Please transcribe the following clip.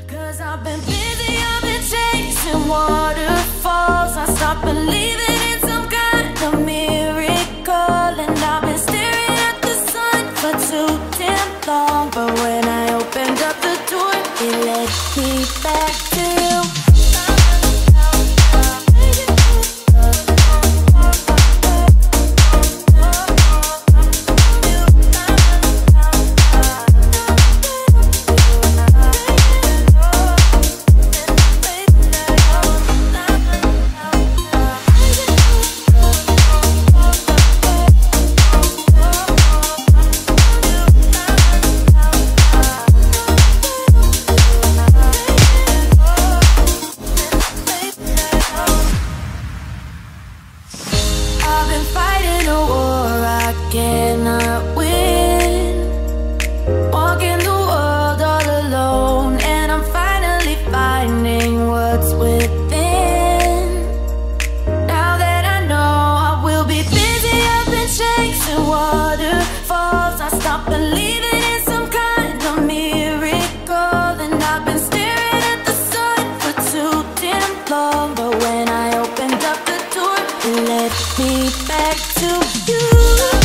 'Cause I've been busy, I've been chasing waterfalls. I stopped believing in some kind of miracle, and I've been staring at the sun for too damn long. But when I opened up the door, it led me back to you. Cannot win, walking the world all alone, and I'm finally finding what's within. Now that I know I will be busy, I've been chasing waterfalls. I stopped believing in some kind of miracle, and I've been staring at the sun for too damn long. But when I opened up the door, it led me back to you.